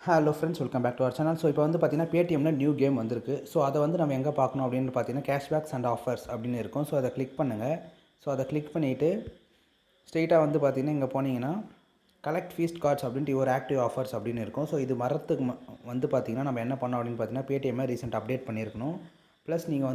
Hello friends, welcome back to our channel. So இப்போ வந்து பார்த்தீங்கன்னா பேடிஎம்ல நியூ கேம் வந்திருக்கு. ஸோ அதை வந்து நம்ம எங்கே பார்க்கணும் அப்படின்னு பார்த்தீங்கன்னா கேஷ்பேக்ஸ் அண்ட் ஆஃபர்ஸ் அப்படின்னு இருக்கும். ஸோ அதை கிளிக் பண்ணுங்கள். ஸோ அதை கிளிக் பண்ணிவிட்டு ஸ்ட்ரெயிட்டாக வந்து பார்த்தீங்கன்னா இங்கே போனீங்கன்னா கலெக்ட் ஃபீஸ்ட் கார்ட்ஸ் அப்படின்ட்டு ஒரு ஆக்டிவ் ஆஃபர்ஸ் அப்படின்னு இருக்கும். ஸோ இது வரத்துக்கு வந்து பார்த்தீங்கன்னா நம்ம என்ன பண்ணோம் அப்படின்னு பார்த்தீங்கன்னா பேடிஎம்மை ரீசெண்ட் அப்டேட் பண்ணியிருக்கணும். ப்ளஸ் நீங்கள்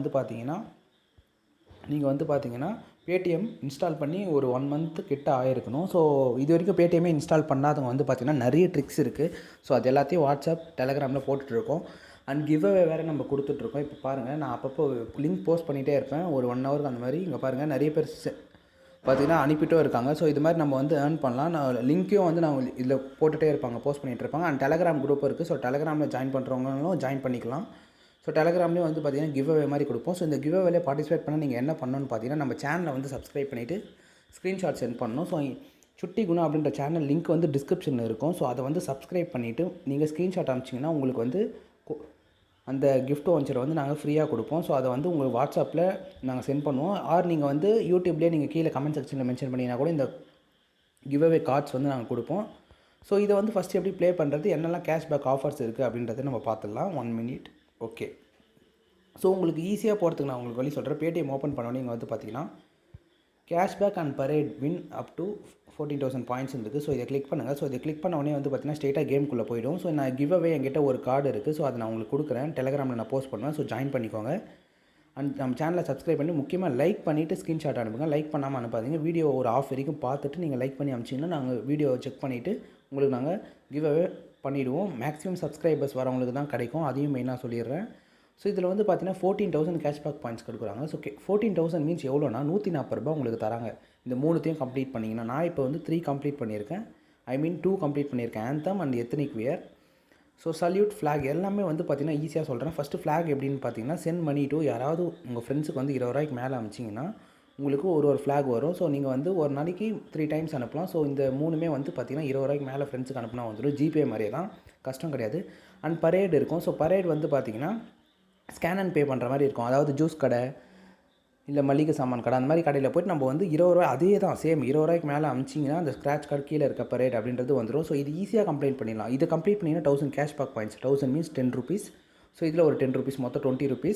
வந்து பார்த்தீங்கன்னா பேடிஎம் இன்ஸ்டால் பண்ணி ஒரு 1 மந்த்து கிட்ட ஆகிருக்கணும். ஸோ இது வரைக்கும் பேடிஎம்மே இன்ஸ்டால் பண்ணாதவங்க வந்து பார்த்திங்கன்னா நிறைய ட்ரிக்ஸ் இருக்குது. ஸோ அது எல்லாத்தையும் வாட்ஸ்அப், டெலகிராமில் போட்டுட்ருக்கோம். அண்ட் கிவ் அவே வேறு நம்ம கொடுத்துட்ருக்கோம். இப்போ பாருங்கள், நான் அப்பப்போ லிங்க் போஸ்ட் பண்ணிகிட்டே இருப்பேன். ஒரு 1 ஹவருக்கு அந்த மாதிரி. இங்கே பாருங்கள், நிறைய பேர் பார்த்திங்கன்னா அனுப்பிட்டும் இருக்காங்க. ஸோ இது மாதிரி நம்ம வந்து ஏர்ன் பண்ணலாம். நான் லிங்க்கையும் வந்து நான் இதில் போட்டுகிட்டே இருப்பாங்க, போஸ்ட் பண்ணிகிட்டு இருப்பாங்க. அண்ட் டெலகிராம் குரூப் இருக்குது. ஸோ டெலகிராமில் ஜாயின் பண்ணுறவங்களும் ஜாயின் பண்ணிக்கலாம். ஸோ டெலகிராம்லேயும் வந்து பார்த்திங்கன்னா கிவ் அவே மாதிரி கொடுப்போம். ஸோ இந்த கிவ் அவேல பார்ட்டிசிபேட் பண்ண நீங்கள் என்ன பண்ணணும்னு பார்த்தீங்கன்னா நம்ம சேனலை வந்து சப்ஸ்கிரைப் பண்ணிவிட்டு ஸ்க்ரீன்ஷாட் சென்ட் பண்ணணும். ஸோ சுட்டி குணா அப்படின்ற சேனல் லிங்க் வந்து டிஸ்கிரிப்ஷனில் இருக்கும். ஸோ அதை வந்து சப்ஸ்கிரைப் பண்ணிவிட்டு நீங்கள் ஸ்க்ரீன்ஷாட் அனுப்பிச்சிங்கன்னா உங்களுக்கு வந்து அந்த கிஃப்ட் வவுச்சரை வந்து நாங்கள் ஃப்ரீயாக கொடுப்போம். ஸோ அதை வந்து உங்களுக்கு வாட்ஸ்அப்பில் நாங்கள் சென்ட் பண்ணுவோம். ஆர் நீங்கள் வந்து யூடியூப்லேயே நீங்கள் கீழே கமெண்ட் செக்ஷனில் மென்ஷன் பண்ணிங்கன்னா கூட இந்த கிவ் அவே கார்ட்ஸ் வந்து நாங்கள் கொடுப்போம். ஸோ இதை வந்து ஃபஸ்ட்டு எப்படி ப்ளே பண்ணுறது, என்னெல்லாம் கேஷ்பேக் ஆஃபர்ஸ் இருக்குது அப்படின்றத நம்ம பார்த்துடலாம். 1 மினிட். ஓகே. ஸோ உங்களுக்கு ஈஸியாக போகிறதுக்கு நான் உங்களுக்கு வழி சொல்கிறேன். பேடிஎம் ஓப்பன் பண்ணோன்னே இங்கே வந்து பார்த்தீங்கன்னா cashback and parade win up to 14,000 points இருக்குது. ஸோ இதை கிளிக் பண்ணுங்கள். ஸோ இதை கிளிக் பண்ண உடனே வந்து பார்த்தீங்கன்னா ஸ்ட்ரெயிட்டாக கேமுக்குள்ளே போய்டும். ஸோ நான் கிவ் அவே என்கிட்ட ஒரு கார்டு இருக்குது. ஸோ அதை நான் உங்களுக்கு கொடுக்குறேன். டெலகிராமில் நான் போஸ்ட் பண்ணுவேன். ஸோ ஜாயின் பண்ணிக்கோங்க. அண்ட் நம்ம சேனலை சப்ஸ்கிரைப் பண்ணி முக்கியமாக லைக் பண்ணிவிட்டு ஸ்க்ரீன்ஷாட் அனுப்புங்க. லைக் பண்ணாமல் அனுப்பாதீங்க. வீடியோ ஒரு ஆஃப் வரைக்கும் பார்த்துட்டு நீங்கள் லைக் பண்ணி அனுப்பிச்சிங்கன்னா நாங்கள் வீடியோவை செக் பண்ணிவிட்டு உங்களுக்கு நாங்கள் கிவ் அவே பண்ணிவிடுவோம். மேக்ஸிமம் சப்ஸ்கிரைபர்ஸ் வரவங்களுக்கு தான் கிடைக்கும். அதையும் மெயினாக சொல்லிடுறேன். ஸோ இதில் வந்து பார்த்தீங்கன்னா 14,000 கேஷ்பேக் பாயிண்ட்ஸ் கொடுக்குறாங்க. ஸோ 14,000 மீன்ஸ் எவ்வளோனா ₹140 உங்களுக்கு தராங்க. இந்த 3த்தையும் கம்ப்ளீட் பண்ணிங்கன்னா நான் இப்போ வந்து 3 கம்ப்ளீட் பண்ணியிருக்கேன். 2 கம்ப்ளீட் பண்ணியிருக்கேன். Anthem and ethnic wear. So salute, flag எல்லாமே வந்து பார்த்தீங்கன்னா ஈஸியாக சொல்கிறேன். ஃபஸ்ட்டு ஃப்ளாக் எப்படின்னு பார்த்தீங்கன்னா சென்ட் மணி டு யாராவது உங்கள் ஃப்ரெண்ட்ஸுக்கு வந்து ₹20 மேலே அனுப்பிச்சிங்கன்னா உங்களுக்கு ஒரு ஃப்ளாக் வரும். ஸோ நீங்கள் வந்து ஒரு நாளைக்கு 3 டைம்ஸ் அனுப்பலாம். ஸோ இந்த 3மே வந்து பார்த்தீங்கன்னா ₹20 மேலே ஃப்ரெண்ட்ஸுக்கு அனுப்புனா வந்துடும். ஜிபே மாதிரியே தான், கஷ்டம் கிடையாது. அண்ட் பரேட் இருக்கும். ஸோ பரேட் வந்து பார்த்தீங்கன்னா ஸ்கேன் அண்ட் பே பண்ணுற மாதிரி இருக்கும். அதாவது ஜூஸ் கடை இல்லை மளிகை சாமான் கடை அந்த மாதிரி கடையில் போய்ட்டு நம்ம வந்து ₹20 அதே தான் சேம் ₹20 மேலே அனுப்பிச்சிங்கன்னா அந்த ஸ்க்ராட்ச் கார்டு கீழே இருக்க பரேட் அப்படின்றது வந்துடும். ஸோ இது ஈஸியாக கம்ப்ளீட் பண்ணிடலாம். இதை கம்ப்ளீட் பண்ணிங்கன்னா 1000 கேஷ்பேக் பாயிண்ட்ஸ். 1000 மீன்ஸ் ₹10. ஸோ இதில் ஒரு ₹10 மொத்தம் ₹20.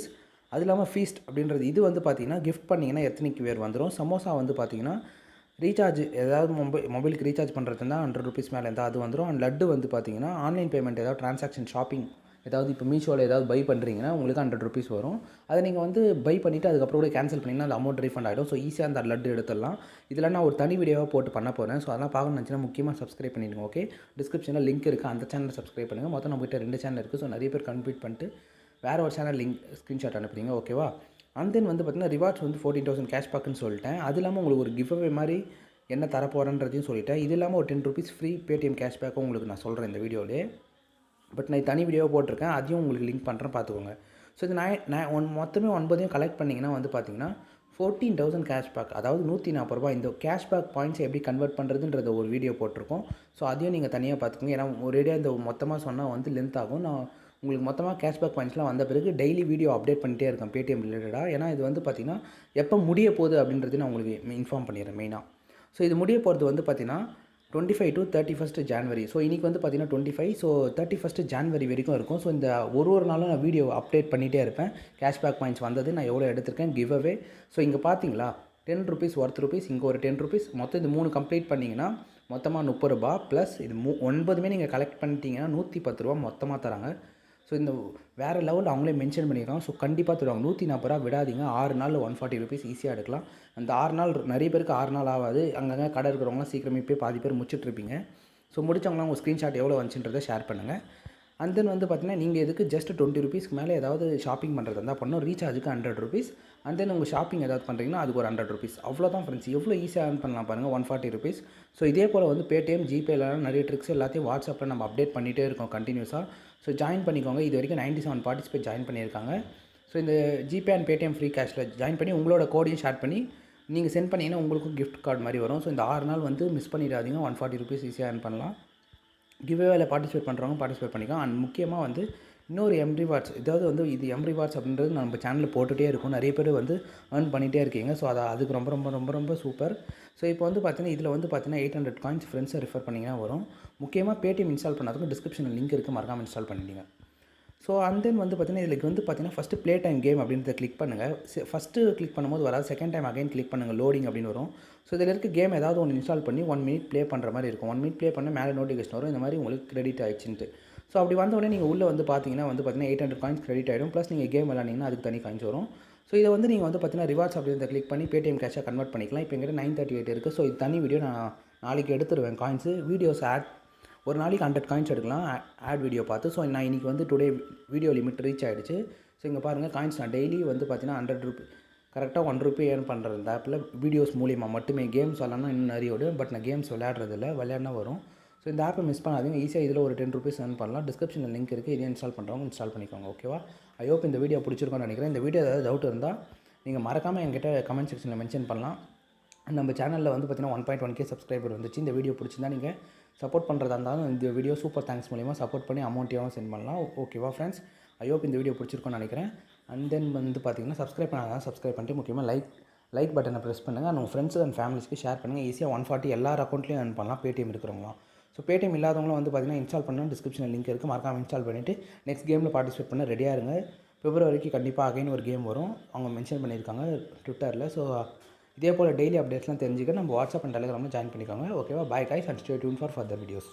அது இல்லாமல் ஃபீஸ்ட் அப்படின்றது இது வந்து பார்த்தீங்கன்னா கிஃப்ட் பண்ணிங்கன்னா எத்தனைக்கு வேர் வந்துடும். சமோசா வந்து பார்த்தீங்கன்னா ரீசார்ஜ் ஏதாவது மொபைலுக்கு ரீசார்ஜ் பண்ணுறது இருந்தால் ₹100 மேலே இருந்தால் அது வந்துடும். அண்ட் லட்டு வந்து பார்த்தீங்கன்னா ஆன்லைன் பேமெண்ட் ஏதாவது ட்ரான்சாக்ஷன் ஷாப்பிங் ஏதாவது இப்போ மீஷோவில் ஏதாவது பை பண்ணுறீங்கன்னா உங்களுக்கு ₹100 வரும். அதை நீங்கள் வந்து பை பண்ணிவிட்டு அதுக்கப்புறம் கூட கேன்சல் பண்ணிங்கன்னா அந்த அமௌண்ட் ரீஃபண்ட் ஆகிடும். ஸோ ஈஸியாக அந்த லட்டு எடுத்துடலாம். இதில் நான் ஒரு தனி வீடியோவாக போட்டு பண்ண போகிறேன். ஸோ அதெல்லாம் பார்க்கணும்னு நினச்சினா முக்கியமாக சப்ஸ்கிரைப் பண்ணிடுங்க. ஓகே, டிஸ்கிரிப்ஷனில் லிங்க் இருக்குது. அந்த சேனலை சப்ஸ்கிரைப் பண்ணுங்கள். மொத்தம் நம்மகிட்ட 2 சேனல் இருக்குது. ஸோ நிறைய பேர் கம்ப்ளீட் பண்ணிட்டு வேறு ஒரு சேனல் லிங்க் ஸ்க்ரீன்ஷாட் அனுப்புறீங்க. ஓகேவா? அண்ட் தென் வந்து பார்த்தீங்கன்னா ரிவார்ட்ஸ் வந்து 14,000 கேஷ்பேக்குன்னு சொல்லிட்டேன். அது இல்லாமல் உங்களுக்கு ஒரு கிவ் அவே மாதிரி என்ன தரப்போகிறேன்றதையும் சொல்லிட்டேன். இது இல்லாமல் ஒரு ₹10 ஃப்ரீ பேடிஎம் கேஷ்பேக்கும் உங்களுக்கு நான் சொல்கிறேன் இந்த வீடியோவிலே. பட் நான் தனி வீடியோவாக போட்டிருக்கேன். அதையும் உங்களுக்கு லிங்க் பண்ணுறேன், பார்த்துக்கோங்க. ஸோ இது நான் மொத்தமே 9ஐயும் கலெக்ட் பண்ணிங்கன்னா வந்து பார்த்தீங்கன்னா 14,000 கேஷ்பேக், அதாவது ₹140. இந்த கேஷ்பேக் பாயிண்ட்ஸை எப்படி கன்வெர்ட் பண்ணுறதுன்றத ஒரு வீடியோ போட்டிருக்கோம். ஸோ அதையும் நீங்கள் தனியாக பார்த்துக்கோங்க. ஏன்னா ஒரேடியாக இந்த மொத்தமாக சொன்னால் வந்து லென்த் ஆகும். நான் உங்களுக்கு மொத்தமாக கேஷ்பேக் பாயிண்ட்ஸ்லாம் வந்த பிறகு டெய்லி வீடியோ அப்டேட் பண்ணிகிட்டே இருக்கேன் பேடிஎம் ரிலேட்டடாக. ஏன்னா இது வந்து பார்த்திங்கன்னா எப்போ முடிய போகுது அப்படின்றது நான் உங்களுக்கு இன்ஃபார்ம் பண்ணிடுறேன் மெயினாக. ஸோ இது முடிய போகிறது வந்து பார்த்திங்கன்னா 25 to 31 ஜான்வரி. ஸோ இன்றைக்கி வந்து பார்த்திங்கன்னா 25. ஸோ 31 ஜான்வரி வரைக்கும் இருக்கும். ஸோ இந்த ஒரு நாளும் நான் வீடியோ அப்டேட் பண்ணிகிட்டே இருப்பேன். கேஷ்பேக் பாயிண்ட்ஸ் வந்தது, நான் எவ்வளோ எடுத்திருக்கேன், கிவ் அவே. ஸோ இங்கே பார்த்தீங்களா ₹10 ஒர்த் ₹, இங்கே ஒரு ₹10. மொத்தம் இந்த 3 கம்ப்ளீட் பண்ணிங்கன்னா மொத்தமாக ₹30 ப்ளஸ் இது 9மே நீங்கள் கலெக்ட் பண்ணிட்டீங்கன்னா ₹110 மொத்தமாக தராங்க. ஸோ இந்த வேறு லெவலில் அவங்களே மென்ஷன் பண்ணியிருக்காங்க. ஸோ கண்டிப்பாக தருவாங்க. ₹140 விடாதீங்க. 6 நாளில் ₹140 ஈஸியாக எடுக்கலாம். அந்த 6 நாள் நிறைய பேருக்கு 6 நாள் ஆகாது. அங்கங்கே கடை இருக்கிறவங்களாம் சீக்கிரமே போய் பாதி பேர் முடிச்சுட்ருப்பீங்க. ஸோ முடிச்சவங்களாம் உங்கள் ஸ்க்ரீன்ஷாட் எவ்வளோ வந்துச்சுன்றதை ஷேர் பண்ணுங்கள். அண்ட் தென் வந்து பார்த்தீங்கன்னா நீங்கள் எதுக்கு ஜஸ்ட் ₹20 மேலே ஏதாவது ஷாப்பிங் பண்ணுறது இருந்தால் பண்ணணும். ரீசார்ஜுக்கு ₹100. அண்ட் தென் உங்கள் ஷாப்பிங் ஏதாவது பண்ணுறீங்கன்னா அதுக்கு ஒரு ₹100. அவ்வளோதான் ஃப்ரெண்ட்ஸ். எவ்வளோ ஈஸியாக ஏர்ன் பண்ணலாம் பாருங்கள், ₹140. ஸோ இதே போல் வந்து பேடிஎம், ஜிபேலாம் நிறைய ட்ரிக்ஸ் எல்லாத்தையும் வாட்ஸ்அப்பில் நம்ம அப்டேட் பண்ணிகிட்டே இருக்கோம் கண்டினியூஸாக. ஸோ ஜாயின் பண்ணிக்கோங்க. இது வரைக்கும் 97 பார்ட்டிசிபேட் ஜாயின் பண்ணியிருக்காங்க. ஸோ இந்த ஜிபே அண்ட் பேடிஎம் ஃப்ரீ கேஷில் ஜாயின் பண்ணி உங்களோட கோடையும் ஷேர் பண்ணி நீங்கள் சென்ட் பண்ணிங்கன்னா உங்களுக்கும் கிஃப்ட் கார்டு மாதிரி வரும். ஸோ இந்த 6 நாள் வந்து மிஸ் பண்ணிடாதீங்க. ₹140 ஈஸியாக ஏர்ன் பண்ணலாம். கிவ் அவேல பார்ட்டிசிபேட் பண்ணுறவங்க பார்ட்டிசிபேட் பண்ணிக்கலாம். அண்ட் முக்கியமாக வந்து இன்னொரு Mrewards, இதாவது வந்து இது Mrewards அப்படின்றது நம்ம சேனலில் போட்டுகிட்டே இருக்கும். நிறைய பேர் வந்து ஏர்ன் பண்ணிகிட்டே இருக்கீங்க. ஸோ அதுக்கு ரொம்ப ரொம்ப ரொம்ப ரொம்ப சூப்பர். ஸோ இப்போ வந்து பார்த்தீங்கன்னா இதில் வந்து பார்த்தீங்கன்னா 800 காயின்ஸ் ஃப்ரெண்ட்ஸை ரெஃபர் பண்ணிங்கன்னா வரும். முக்கியமாக Paytm இன்ஸ்டால் பண்ணாதவங்க டிஸ்கிரிப்ஷனில் லிங்க் இருக்குது, மறக்காமல் இன்ஸ்டால் பண்ணிடுங்க. ஸோ அண்ட் தென் வந்து பார்த்தீங்கன்னா இதில் வந்து பார்த்தீங்கன்னா ஃபஸ்ட்டு ப்ளே டைம் கேம் அப்படின்றத கிளிக் பண்ணுங்கள். ஃபஸ்ட்டு கிளிக் பண்ணும்போது வராது, செகண்ட் டைம் அகைன் கிளிக் பண்ணுங்கள், லோடிங் அப்படின்னு வரும். ஸோ இதில் இருக்க கேம் ஏதாவது ஒன்று இன்ஸ்டால் பண்ணி 1 மினிட் ப்ளே பண்ணுற மாதிரி இருக்கும். 1 மினிட் ப்ளே பண்ண மேலே நோட்டிஃபிகேஷன் வரும், இந்த மாதிரி உங்களுக்கு கிரெடிட் ஆயிடுச்சுன்ட்டு. ஸோ அப்படி வந்தோடனே நீங்கள் உள்ளே வந்து பார்த்தீங்கன்னா 800 காயின்ஸ் கிரெடிட் ஆகிடும். ப்ளஸ் நீங்கள் கேம் விளாண்டிங்கன்னா அதுக்கு தனி காயின்ஸ் வரும். ஸோ இதை வந்து நீங்கள் வந்து பார்த்தீங்கன்னா ரிவார்ட்ஸ் அப்படின்றத கிளிக் பண்ணி Paytm கேஷாக கன்வெர்ட் பண்ணிக்கலாம். இப்போ எங்கிட்ட 938 இருக்குது. ஸோ இது தனி வீடியோ நான் நாளைக்கு எடுத்துருவேன் காயின்ஸு. வீடியோஸ் ஒரு நாளைக்கு 100 காயின்ஸ் எடுக்கலாம் ஆட் வீடியோ பார்த்து. ஸோ நான் இன்றைக்கி வந்து டுடே வீடியோ லிமிட் ரீச் ஆகிடுச்சு. ஸோ இங்கே பாருங்கள் காயின்ஸ் நான் டெய்லி வந்து பார்த்தீங்கன்னா 100 ரூபி கரெக்டாக 1 ரூபி ஏர்ன் பண்ணுற இந்த ஆப்பில் வீடியோஸ் மூலியமாக மட்டுமே. கேம்ஸ் விளாட்னா இன்னும் நிறைய விடும், பட் நான் கேம்ஸ் விளையாடினா வரும். ஸோ இந்த ஆப்பை மிஸ் பண்ணாதீங்க, ஈஸியாக இதில் ஒரு 10 ரூபீஸ் ஏர்ன் பண்ணலாம். டிஸ்கிரிப்ஷனில் லிங்க் இருக்குது, இதை இன்ஸ்டால் பண்ணுறவங்க இன்ஸ்டால் பண்ணிக்கோங்க. ஓகேவா? ஐ ஹோப் இந்த வீடியோ பிடிச்சிருக்கோன்னு நினைக்கிறேன். இந்த வீடியோ ஏதாவது டவுட் இருந்தால் நீங்கள் மறக்காமல் என்கிட்ட கமெண்ட் செக்ஷனில் மென்ஷன் பண்ணலாம். நம்ம சேனலில் வந்து பார்த்தீங்கன்னா 1.1K சப்ஸ்கிரைபர் வந்துச்சு. இந்த வீடியோ பிடிச்சிருந்தா நீங்கள் சப்போர்ட் பண்ணுறதா இருந்தாலும் இந்த வீடியோ சூப்பர் தேங்க்ஸ் மூலிமா சப்போர்ட் பண்ணி அமௌண்ட்டையும் சென்ட் பண்ணலாம். ஓகேவா ஃப்ரெண்ட்ஸ்? ஐ ஹோப் இந்த வீடியோ பிடிச்சிருக்கோன்னு நினைக்கிறேன். அண்ட் தென் வந்து பார்த்தீங்கன்னா சப்ஸ்கிரைப் பண்ணாதான் சப்ஸ்கிரைப் பண்ணிட்டு முக்கியமாக லைக் பட்டனை ப்ரெஸ் பண்ணுங்கள். உங்கள் ஃப்ரெண்ட்ஸ் அண்ட் ஃபேமிலிஸ்க்கு ஷேர் பண்ணுங்கள். ஈஸியாக 140 எல்லார் அக்கௌண்ட்லேயும் ஏர்ன் பண்ணலாம் Paytm இருக்கிறவங்களாம். ஸோ Paytm இல்லாதவங்களும் வந்து பார்த்தீங்கன்னா இன்ஸ்டால் பண்ணணும், டிஸ்கிரிப்ஷனில் லிங்க் இருக்குது, மறக்காமல் இன்ஸ்டால் பண்ணிவிட்டு நெக்ஸ்ட் கேமில் பார்ட்டிசிபேட் பண்ண ரெடியாக இருங்க. பிப்ரவரிக்கு கண்டிப்பாக அகைன் ஒரு கேம் வரும், அவங்க மென்ஷன் பண்ணியிருக்காங்க ட்விட்டரில். ஸோ இதே போல் டெய்லி அப்டேட்ஸ்லாம் தெரிஞ்சுக்க நம்ம வாட்ஸ்அப் அண்ட் டெலிகிராமில் ஜாயின் பண்ணிக்கோங்க. ஓகேவா? Bye guys and stay tune for further videos.